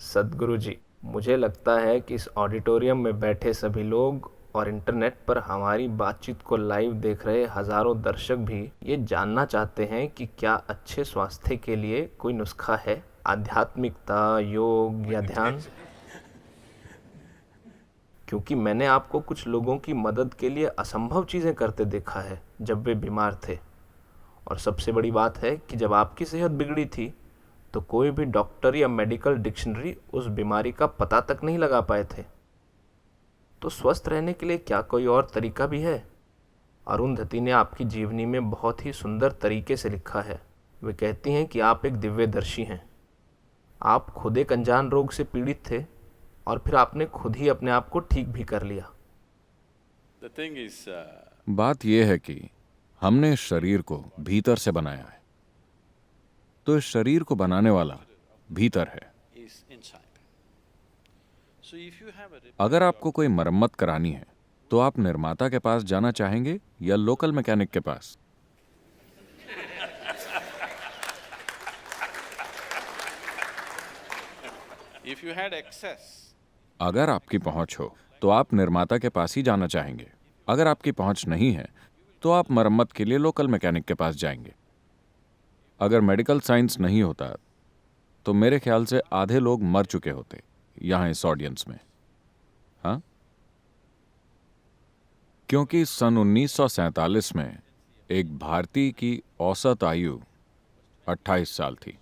सद्गुरु जी, मुझे लगता है कि इस ऑडिटोरियम में बैठे सभी लोग और इंटरनेट पर हमारी बातचीत को लाइव देख रहे हजारों दर्शक भी ये जानना चाहते हैं कि क्या अच्छे स्वास्थ्य के लिए कोई नुस्खा है? आध्यात्मिकता, योग या ध्यान? क्योंकि मैंने आपको कुछ लोगों की मदद के लिए असंभव चीज़ें करते देखा है जब वे बीमार थे। और सबसे बड़ी बात है कि जब आपकी सेहत बिगड़ी थी तो कोई भी डॉक्टर या मेडिकल डिक्शनरी उस बीमारी का पता तक नहीं लगा पाए थे। तो स्वस्थ रहने के लिए क्या कोई और तरीका भी है? अरुंधति ने आपकी जीवनी में बहुत ही सुंदर तरीके से लिखा है। वे कहती हैं कि आप एक दिव्यदर्शी हैं। आप खुद एक अनजान रोग से पीड़ित थे और फिर आपने खुद ही अपने आप को ठीक भी कर लिया। बात यह है कि हमने इस शरीर को भीतर से बनाया है, तो इस शरीर को बनाने वाला भीतर है। अगर आपको कोई मरम्मत करानी है तो आप निर्माता के पास जाना चाहेंगे या लोकल मैकेनिक के पास? अगर आपकी पहुंच हो तो आप निर्माता के पास ही जाना चाहेंगे। अगर आपकी पहुंच नहीं है तो आप मरम्मत के लिए लोकल मैकेनिक के पास जाएंगे। अगर मेडिकल साइंस नहीं होता तो मेरे ख्याल से आधे लोग मर चुके होते यहां इस ऑडियंस में। हाँ, क्योंकि सन 1947 में एक भारतीय की औसत आयु 28 साल थी।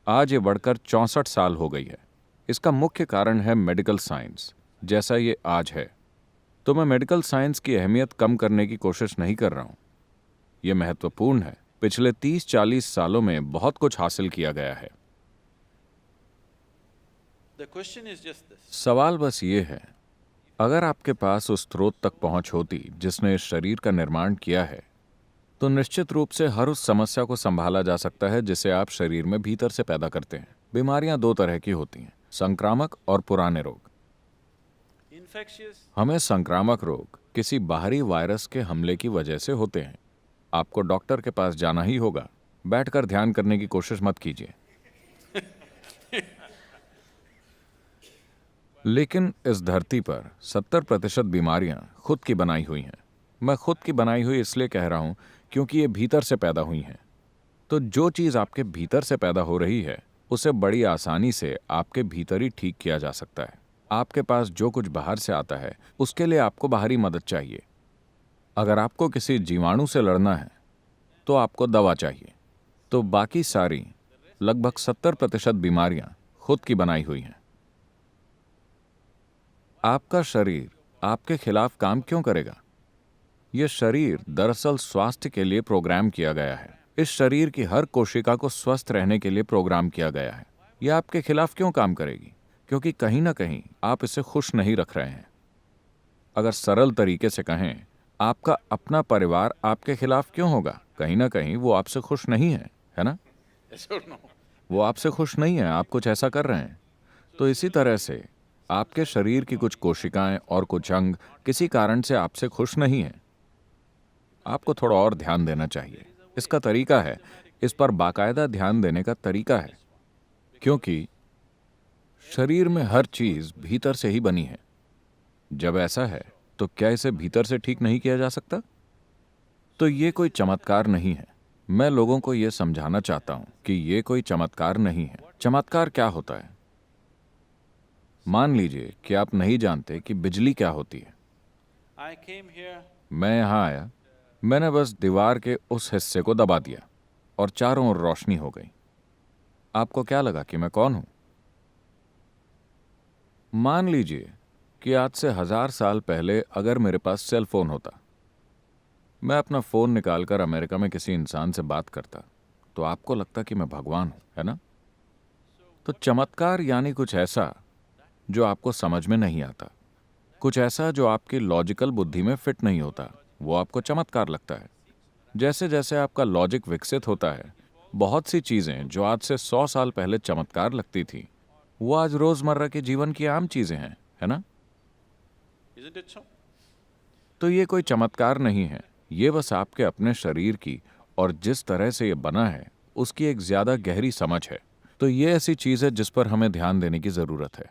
आज ये बढ़कर 64 साल हो गई है। इसका मुख्य कारण है मेडिकल साइंस जैसा ये आज है। तो मैं मेडिकल साइंस की अहमियत कम करने की कोशिश नहीं कर रहा हूं। यह महत्वपूर्ण है। पिछले 30-40 सालों में बहुत कुछ हासिल किया गया है। सवाल बस ये है, अगर आपके पास उस स्रोत तक पहुंच होती जिसने इस शरीर का निर्माण किया है, तो निश्चित रूप से हर उस समस्या को संभाला जा सकता है जिसे आप शरीर में भीतर से पैदा करते हैं। बीमारियां दो तरह की होती हैं, संक्रामक और पुराने रोग। हमें संक्रामक रोग किसी बाहरी वायरस के हमले की वजह से होते हैं। आपको डॉक्टर के पास जाना ही होगा। बैठकर ध्यान करने की कोशिश मत कीजिए। लेकिन इस धरती पर 70% बीमारियां खुद की बनाई हुई हैं। मैं खुद की बनाई हुई इसलिए कह रहा हूं क्योंकि ये भीतर से पैदा हुई हैं। तो जो चीज आपके भीतर से पैदा हो रही है उसे बड़ी आसानी से आपके भीतर ही ठीक किया जा सकता है। आपके पास जो कुछ बाहर से आता है उसके लिए आपको बाहरी मदद चाहिए। अगर आपको किसी जीवाणु से लड़ना है तो आपको दवा चाहिए। तो बाकी सारी लगभग 70% बीमारियां खुद की बनाई हुई हैं। आपका शरीर आपके खिलाफ काम क्यों करेगा? यह शरीर दरअसल स्वास्थ्य के लिए प्रोग्राम किया गया है। इस शरीर की हर कोशिका को स्वस्थ रहने के लिए प्रोग्राम किया गया है। यह आपके खिलाफ क्यों काम करेगी? क्योंकि कहीं ना कहीं आप इसे खुश नहीं रख रहे हैं। अगर सरल तरीके से कहें, आपका अपना परिवार आपके खिलाफ क्यों होगा? कहीं ना कहीं वो आपसे खुश नहीं है ना? वो आपसे खुश नहीं है, आप कुछ ऐसा कर रहे हैं। तो इसी तरह से आपके शरीर की कुछ कोशिकाएं और कुछ अंग किसी कारण से आपसे खुश नहीं हैं। आपको थोड़ा और ध्यान देना चाहिए। इसका तरीका है, इस पर बाकायदा ध्यान देने का तरीका है, क्योंकि शरीर में हर चीज भीतर से ही बनी है। जब ऐसा है तो क्या इसे भीतर से ठीक नहीं किया जा सकता? तो ये कोई चमत्कार नहीं है। मैं लोगों को यह समझाना चाहता हूं कि यह कोई चमत्कार नहीं है। चमत्कार क्या होता है? मान लीजिए कि आप नहीं जानते कि बिजली क्या होती है। मैं यहां आया, मैंने बस दीवार के उस हिस्से को दबा दिया और चारों ओर रोशनी हो गई। आपको क्या लगा कि मैं कौन हूं? मान लीजिए कि आज से 1000 साल पहले अगर मेरे पास सेल फोन होता, मैं अपना फोन निकालकर अमेरिका में किसी इंसान से बात करता, तो आपको लगता कि मैं भगवान हूं, है ना? तो चमत्कार यानी कुछ ऐसा जो आपको समझ में नहीं आता, कुछ ऐसा जो आपकी लॉजिकल बुद्धि में फिट नहीं होता, वो आपको चमत्कार लगता है। जैसे जैसे आपका लॉजिक विकसित होता है, बहुत सी चीजें जो आज से 100 साल पहले चमत्कार लगती थी, वो आज रोजमर्रा के जीवन की आम चीजें हैं, है ना? तो ये कोई चमत्कार नहीं है, ये बस आपके अपने शरीर की और जिस तरह से ये बना है उसकी एक ज्यादा गहरी समझ है। तो ये ऐसी चीज है जिस पर हमें ध्यान देने की जरूरत है।